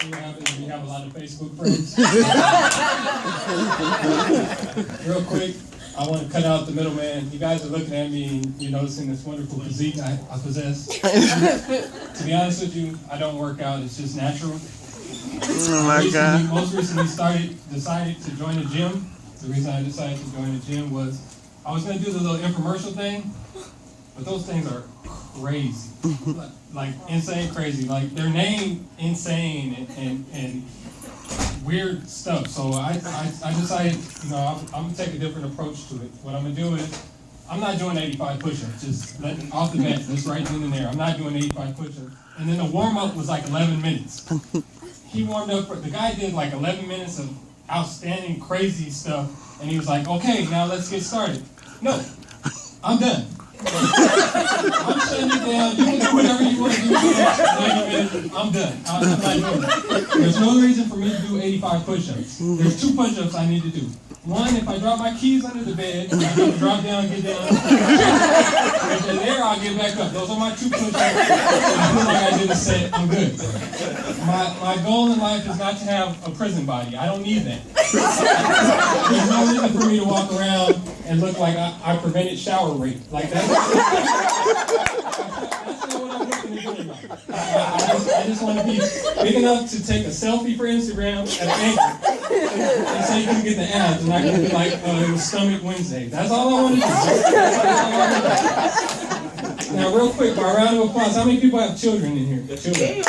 See what happens when you have a lot of Facebook friends. Real quick, I want to cut out the middleman. You guys are looking at me and you're noticing this wonderful physique I possess. To be honest with you, I don't work out. It's just natural. Oh my God. Most recently decided to join a gym. The reason I decided to join a gym was I was going to do the little infomercial thing, but those things are crazy. Like insane crazy. Like they're named insane and weird stuff. So I decided, I'm going to take a different approach to it. What I'm going to do is, I'm not doing 85 push-ups. Just letting off the bat, just right then and there. I'm not doing 85 push-ups. And then the warm-up was like 11 minutes. He warmed up, the guy did like 11 minutes of outstanding, crazy stuff. And he was like, okay, now let's get started. No, I'm done. I'm shutting you down. You can do whatever you want to do. I'm done. I'm not doing it. There's no reason for me to do 85 push-ups. There's 2 push-ups I need to do. One, if I drop my keys under the bed, I need to drop down, get down. If they're there, I'll get back up. Those are my 2 push-ups. I feel like I did a set. I'm good. My goal in life is not to have a prison body. I don't need that. There's no reason for me to walk around and look like I prevented shower rape. Like that's not what I'm looking to do in life. I just want to be big enough to take a selfie for Instagram at an angle and say you can get the abs, and I can be like, it was Stomach Wednesday. That's all I want to do. Now, real quick, by a round of applause, how many people have children in here? Children.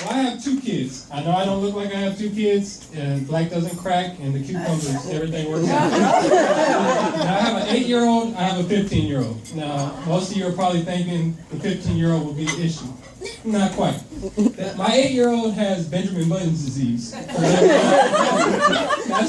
Well, I have 2 kids. I know I don't look like I have 2 kids, and black doesn't crack, and the cucumbers, everything works out. Now, I have an 8-year-old, I have a 15-year-old. Now, most of you are probably thinking the 15-year-old will be the issue. Not quite. My 8-year-old has Benjamin Button's disease. That's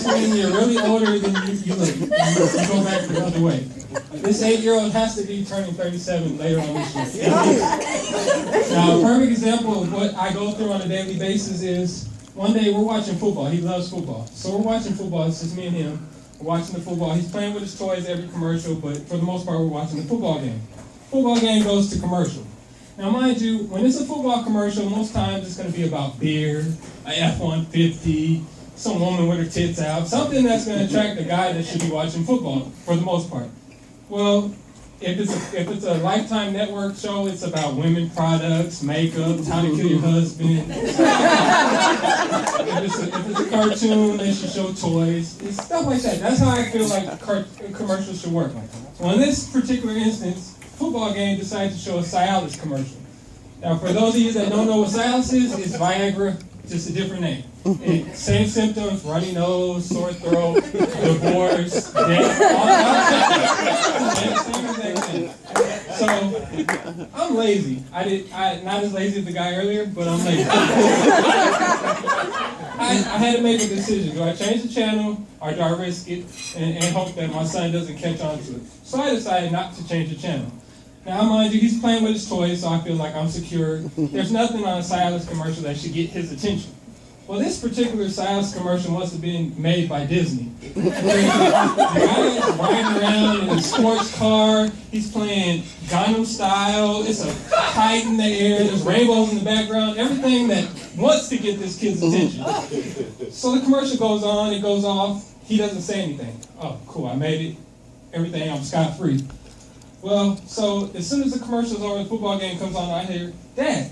when you're really older than you look. You go back the other way. This 8-year-old has to be turning 37 later on this year. Now, a perfect example of what I go through on a daily basis is one day we're watching football. He loves football. So we're watching football. It's just me and him. We're watching the football. He's playing with his toys every commercial, but for the most part, we're watching the football game. Football game goes to commercial. Now, mind you, when it's a football commercial, most times it's going to be about beer, a F-150, some woman with her tits out, something that's going to attract the guy that should be watching football, for the most part. Well, if it's a Lifetime Network show, it's about women products, makeup, how to kill your husband. if it's a cartoon, they should show toys. It's stuff like that. That's how I feel like commercials should work. So in this particular instance, football game decided to show a Cialis commercial. Now, for those of you that don't know what Cialis is, it's Viagra, just a different name. Same symptoms: runny nose, sore throat, divorce, death, all that. Same exact thing. So, I'm lazy. Not as lazy as the guy earlier, but I'm lazy. I had to make a decision. Do I change the channel, or do I risk it and hope that my son doesn't catch on to it? So I decided not to change the channel. Now, mind you, he's playing with his toys, so I feel like I'm secure. There's nothing on a Cialis commercial that should get his attention. Well, this particular Cialis commercial must have been made by Disney. The guy is riding around in a sports car. He's playing Gangnam Style. It's a kite in the air. There's rainbows in the background. Everything that wants to get this kid's attention. So the commercial goes on. It goes off. He doesn't say anything. Oh, cool. I made it. Everything. I'm scot-free. Well, so as soon as the commercial's over, the football game comes on, I hear, Dad.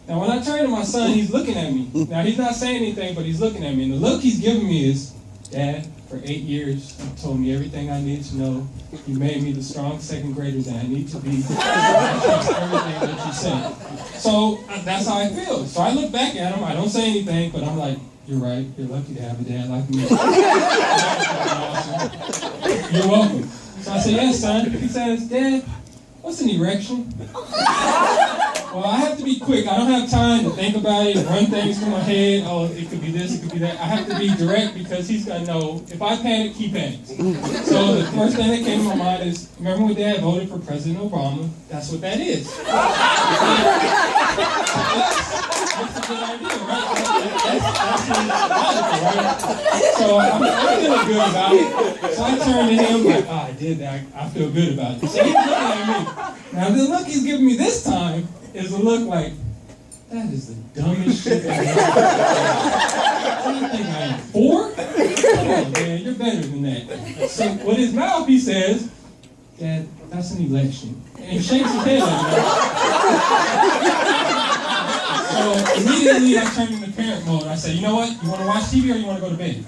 Now, when I turn to my son, he's looking at me. Now, he's not saying anything, but he's looking at me. And the look he's giving me is, Dad, for 8 years, you told me everything I need to know. You made me the strong second grader that I need to be. I trust everything that you said. So that's how I feel. So I look back at him. I don't say anything, but I'm like, you're right. You're lucky to have a dad like me. Awesome. You're welcome. So I said, yes, son. He says, Dad, what's an erection? Well, I have to be quick. I don't have time to think about it and run things through my head. Oh, it could be this, it could be that. I have to be direct because he's going to know if I panic, he panics. So the first thing that came to my mind is, remember when Dad voted for President Obama? That's what that is. That's a good idea, right? That's logical, right? So I'm feeling good about it. So I turned to him like, I did that. I feel good about it. So he's looking at me. Now the look he's giving me this time is a look like, that is the dumbest shit I've ever heard. What do you think I am, 4? Come on, man, you're better than that. So with his mouth, he says, Dad, that's an election. And he shakes his head like that. So immediately I turned into parent mode. I said, you know what? You want to watch TV or you want to go to bed?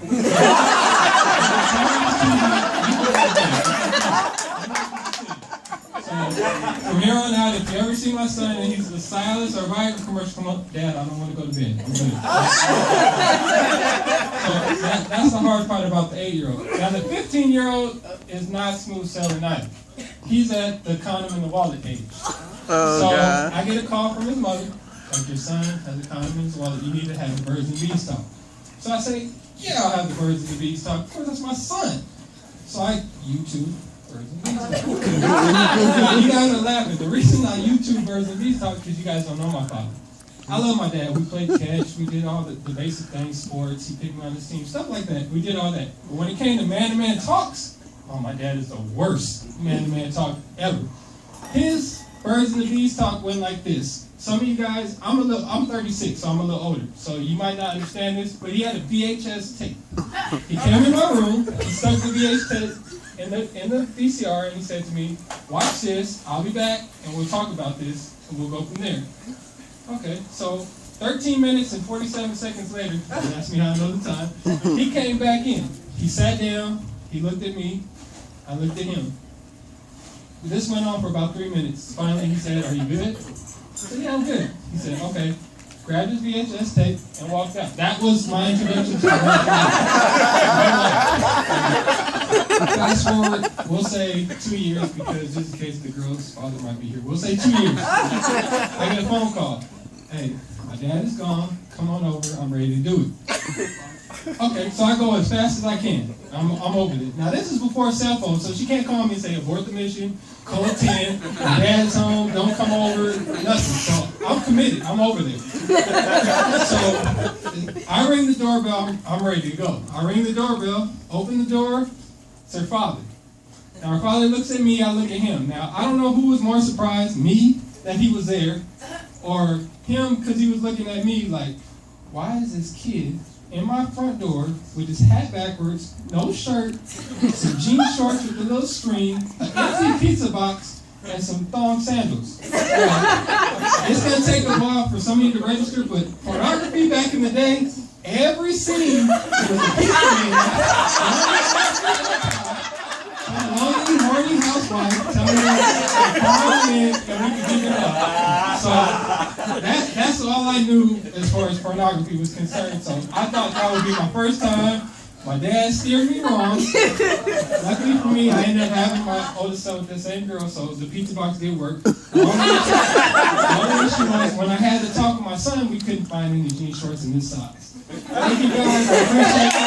From here on out, if you ever see my son and he's the Silas or Viagra commercial come up, Dad, I don't want to go to bed. I'm good. So that's the hard part about the 8-year-old. Now the 15-year-old is not smooth sailing either. He's at the condom in the wallet age. Oh, so God. I get a call from his mother, like your son has a condom in his wallet, you need to have the birds and bees talk. So I say, yeah, I'll have the birds and the bees talk. Of course, that's my son. So I YouTube birds and bees talk. You guys are laughing. The reason I YouTube birds and bees talk is because you guys don't know my father. I love my dad. We played catch. We did all the basic things, sports. He picked me on his team, stuff like that. We did all that. But when it came to man-to-man talks, oh, my dad is the worst man-to-man talk ever. His birds and the bees talk went like this. Some of you guys, I'm 36, so I'm a little older. So you might not understand this, but he had a VHS tape. He came in my room, he stuck the VHS tape in the VCR, and he said to me, watch this, I'll be back, and we'll talk about this, and we'll go from there. Okay, so 13 minutes and 47 seconds later, don't ask me how I know the time, he came back in. He sat down, he looked at me, I looked at him. This went on for about 3 minutes. Finally, he said, are you good? I said, yeah, I'm good. He said, okay. Grabbed his VHS tape and walked out. That was my introduction to the Fast forward, we'll say 2 years, because just in case the girl's father might be here, we'll say 2 years. I get a phone call. Hey, my dad is gone. Come on over. I'm ready to do it. Okay, so I go as fast as I can. I'm over it. Now, this is before cell phone, so she can't call me and say, abort the mission, code 10, dad's home, don't come over, nothing. So I'm committed. I'm over there. So I ring the doorbell. I'm ready to go. I ring the doorbell, open the door. It's her father. Now, her father looks at me, I look at him. Now, I don't know who was more surprised, me, that he was there, or him, because he was looking at me like, why is this kid in my front door with his hat backwards, no shirt, some jean shorts with a little string, an empty pizza box, and some thong sandals. It's going to take a while for some of you to register, but pornography back in the day, every scene was a pizza man, a lonely, horny housewife telling her to come in and we can give it up. So that's all I knew as far as pornography was concerned. So I thought that would be my first time. My dad steered me wrong. Luckily for me, I ended up having my oldest son with the same girl, so the pizza box did work. The only issue was when I had to talk with my son, we couldn't find any jean shorts in this size. Thank you guys. I appreciate it.